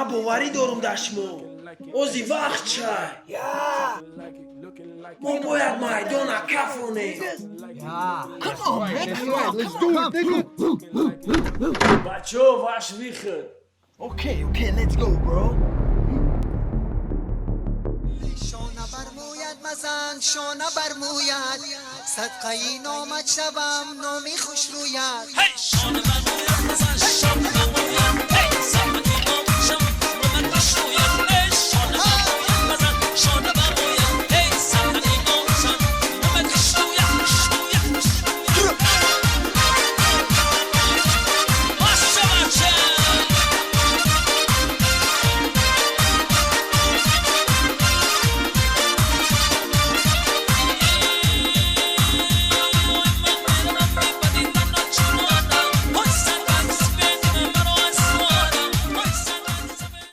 باوری دارم دشمو اوزی وقت چای ما باید میدان کفونه بچه ها وش بیخن Okay, let's go, bro. شانه برموید مزن شانه برموید صدقه نامت شوم نامی خوش روید شانه برموید مزن شانه برموید